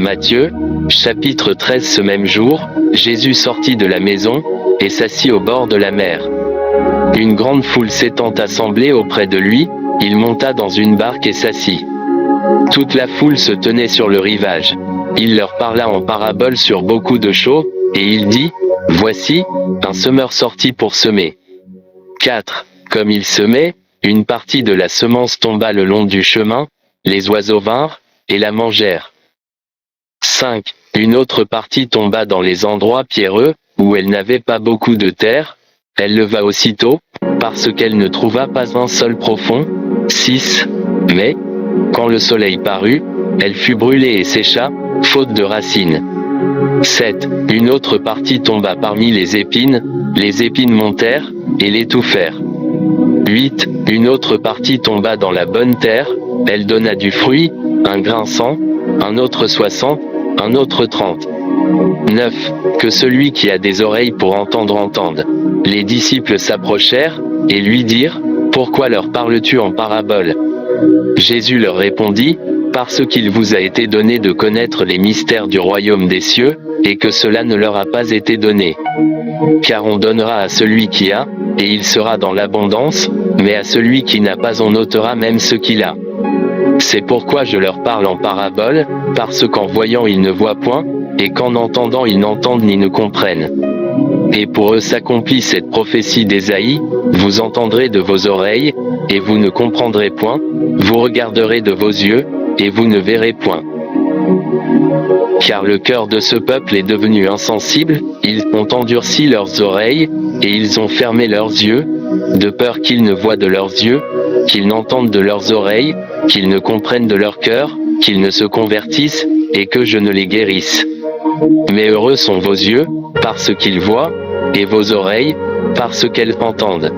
Matthieu, chapitre 13. Ce même jour, Jésus sortit de la maison, et s'assit au bord de la mer. Une grande foule s'étant assemblée auprès de lui, il monta dans une barque et s'assit. Toute la foule se tenait sur le rivage. Il leur parla en parabole sur beaucoup de choses, et il dit, « Voici, un semeur sortit pour semer. 4. Comme il semait, une partie de la semence tomba le long du chemin, les oiseaux vinrent, et la mangèrent. 5. Une autre partie tomba dans les endroits pierreux, où elle n'avait pas beaucoup de terre, elle leva aussitôt, parce qu'elle ne trouva pas un sol profond. 6. Mais, quand le soleil parut, elle fut brûlée et sécha, faute de racines. 7. Une autre partie tomba parmi les épines montèrent, et l'étouffèrent. 8. Une autre partie tomba dans la bonne terre, elle donna du fruit, un grain 100, un autre 60, un autre 30. 9. Que celui qui a des oreilles pour entendre entende. Les disciples s'approchèrent, et lui dirent, « Pourquoi leur parles-tu en parabole ?» Jésus leur répondit, « Parce qu'il vous a été donné de connaître les mystères du royaume des cieux, et que cela ne leur a pas été donné. Car on donnera à celui qui a, et il sera dans l'abondance, mais à celui qui n'a pas on ôtera même ce qu'il a. C'est pourquoi je leur parle en parabole, parce qu'en voyant ils ne voient point, et qu'en entendant ils n'entendent ni ne comprennent. Et pour eux s'accomplit cette prophétie d'Ésaïe, vous entendrez de vos oreilles, et vous ne comprendrez point, vous regarderez de vos yeux, et vous ne verrez point. Car le cœur de ce peuple est devenu insensible, ils ont endurci leurs oreilles, et ils ont fermé leurs yeux, de peur qu'ils ne voient de leurs yeux, qu'ils n'entendent de leurs oreilles, qu'ils ne comprennent de leur cœur, qu'ils ne se convertissent, et que je ne les guérisse. Mais heureux sont vos yeux, parce qu'ils voient, et vos oreilles, parce qu'elles entendent.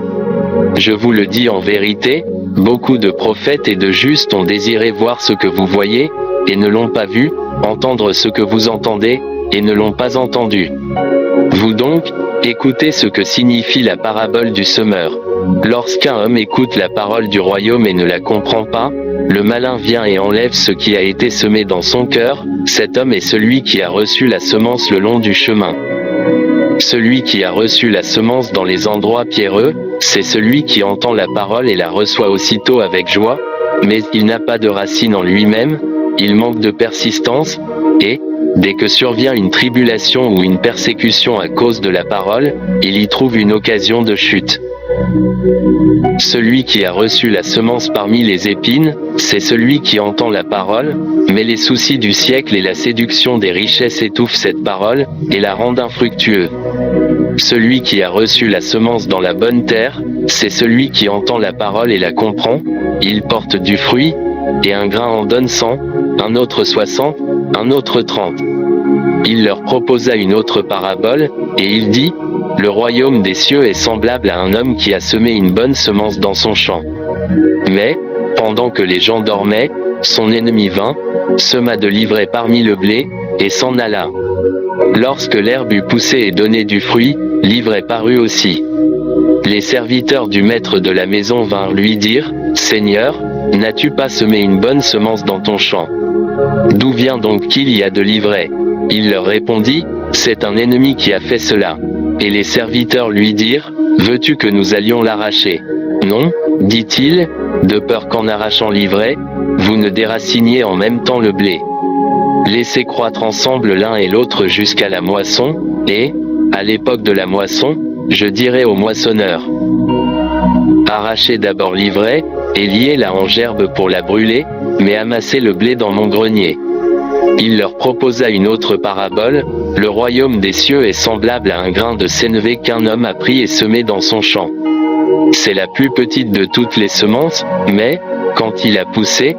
Je vous le dis en vérité, beaucoup de prophètes et de justes ont désiré voir ce que vous voyez, et ne l'ont pas vu, entendre ce que vous entendez, et ne l'ont pas entendu. Vous donc, écoutez ce que signifie la parabole du semeur. Lorsqu'un homme écoute la parole du royaume et ne la comprend pas, le malin vient et enlève ce qui a été semé dans son cœur. Cet homme est celui qui a reçu la semence le long du chemin. Celui qui a reçu la semence dans les endroits pierreux, c'est celui qui entend la parole et la reçoit aussitôt avec joie, mais il n'a pas de racine en lui-même, il manque de persistance, et, dès que survient une tribulation ou une persécution à cause de la parole, il y trouve une occasion de chute. Celui qui a reçu la semence parmi les épines, c'est celui qui entend la parole, mais les soucis du siècle et la séduction des richesses étouffent cette parole, et la rendent infructueuse. Celui qui a reçu la semence dans la bonne terre, c'est celui qui entend la parole et la comprend, il porte du fruit, et un grain en donne 100, un autre 60, un autre 30. Il leur proposa une autre parabole, et il dit, « Le royaume des cieux est semblable à un homme qui a semé une bonne semence dans son champ. Mais, pendant que les gens dormaient, son ennemi vint, sema de l'ivraie parmi le blé, et s'en alla. Lorsque l'herbe eut poussé et donné du fruit, l'ivraie parut aussi. Les serviteurs du maître de la maison vinrent lui dire, « Seigneur, n'as-tu pas semé une bonne semence dans ton champ? D'où vient donc qu'il y a de l'ivraie ?» Il leur répondit, « C'est un ennemi qui a fait cela. » Et les serviteurs lui dirent, « Veux-tu que nous allions l'arracher? » Non, dit-il, de peur qu'en arrachant l'ivraie, vous ne déraciniez en même temps le blé. Laissez croître ensemble l'un et l'autre jusqu'à la moisson, et, à l'époque de la moisson, je dirai aux moissonneurs, arrachez d'abord l'ivraie, et liez-la en gerbe pour la brûler, mais amassez le blé dans mon grenier. Il leur proposa une autre parabole, le royaume des cieux est semblable à un grain de sénévé qu'un homme a pris et semé dans son champ. C'est la plus petite de toutes les semences, mais, quand il a poussé,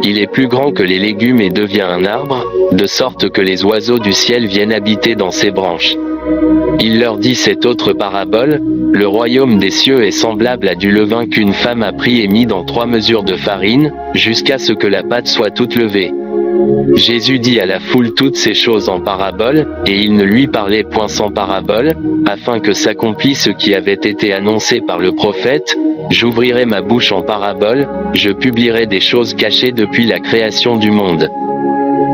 il est plus grand que les légumes et devient un arbre, de sorte que les oiseaux du ciel viennent habiter dans ses branches. Il leur dit cette autre parabole: le royaume des cieux est semblable à du levain qu'une femme a pris et mis dans 3 mesures de farine, jusqu'à ce que la pâte soit toute levée. Jésus dit à la foule toutes ces choses en parabole, et il ne lui parlait point sans parabole, afin que s'accomplisse ce qui avait été annoncé par le prophète: j'ouvrirai ma bouche en parabole, je publierai des choses cachées depuis la création du monde.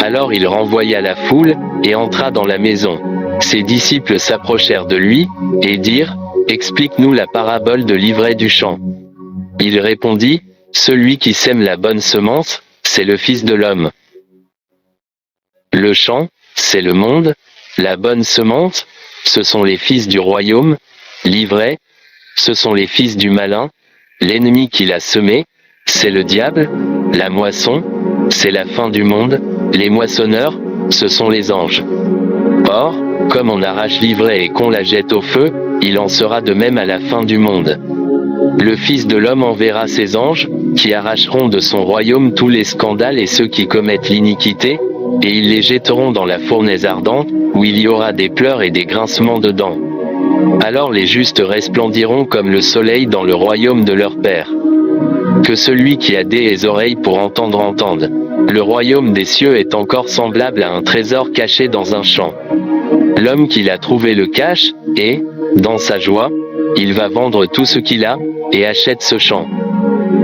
Alors il renvoya la foule, et entra dans la maison. Ses disciples s'approchèrent de lui, et dirent: explique-nous la parabole de l'ivraie du champ. Il répondit: celui qui sème la bonne semence, c'est le Fils de l'homme. Le champ, c'est le monde. La bonne semence, ce sont les fils du royaume. L'ivraie, ce sont les fils du malin. L'ennemi qui l'a semé, c'est le diable. La moisson, c'est la fin du monde. Les moissonneurs, ce sont les anges. Or, comme on arrache l'ivraie et qu'on la jette au feu, il en sera de même à la fin du monde. Le Fils de l'homme enverra ses anges, qui arracheront de son royaume tous les scandales et ceux qui commettent l'iniquité, et ils les jetteront dans la fournaise ardente, où il y aura des pleurs et des grincements de dents. Alors les justes resplendiront comme le soleil dans le royaume de leur Père. Que celui qui a des oreilles pour entendre entende. Le royaume des cieux est encore semblable à un trésor caché dans un champ. L'homme qui l'a trouvé le cache, et, dans sa joie, il va vendre tout ce qu'il a, et achète ce champ.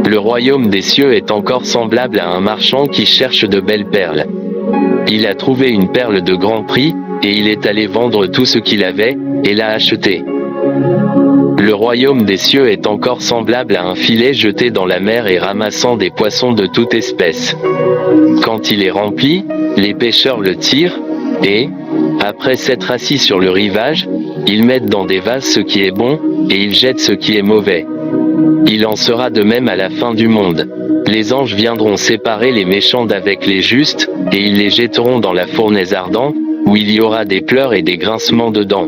Le royaume des cieux est encore semblable à un marchand qui cherche de belles perles. Il a trouvé une perle de grand prix, et il est allé vendre tout ce qu'il avait, et l'a achetée. Le royaume des cieux est encore semblable à un filet jeté dans la mer et ramassant des poissons de toute espèce. Quand il est rempli, les pêcheurs le tirent, et, après s'être assis sur le rivage, ils mettent dans des vases ce qui est bon, et ils jettent ce qui est mauvais. Il en sera de même à la fin du monde. Les anges viendront séparer les méchants d'avec les justes, et ils les jetteront dans la fournaise ardente, où il y aura des pleurs et des grincements de dents.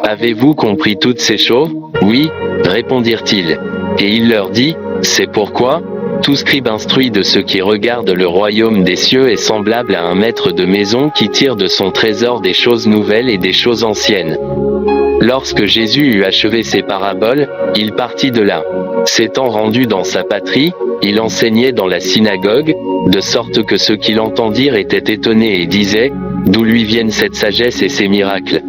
Avez-vous compris toutes ces choses? Oui, répondirent-ils. Et il leur dit: c'est pourquoi, tout scribe instruit de ceux qui regardent le royaume des cieux est semblable à un maître de maison qui tire de son trésor des choses nouvelles et des choses anciennes. Lorsque Jésus eut achevé ses paraboles, il partit de là. S'étant rendu dans sa patrie, il enseignait dans la synagogue, de sorte que ceux qui l'entendirent étaient étonnés et disaient: d'où lui viennent cette sagesse et ces miracles?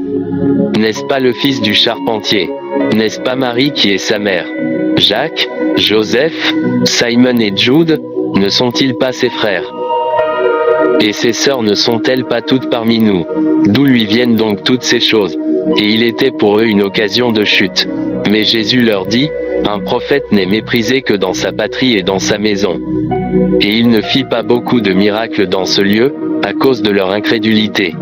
N'est-ce pas le fils du charpentier? N'est-ce pas Marie qui est sa mère? Jacques, Joseph, Simon et Jude, ne sont-ils pas ses frères? Et ses sœurs ne sont-elles pas toutes parmi nous? D'où lui viennent donc toutes ces choses? Et il était pour eux une occasion de chute. Mais Jésus leur dit: un prophète n'est méprisé que dans sa patrie et dans sa maison. Et il ne fit pas beaucoup de miracles dans ce lieu, à cause de leur incrédulité.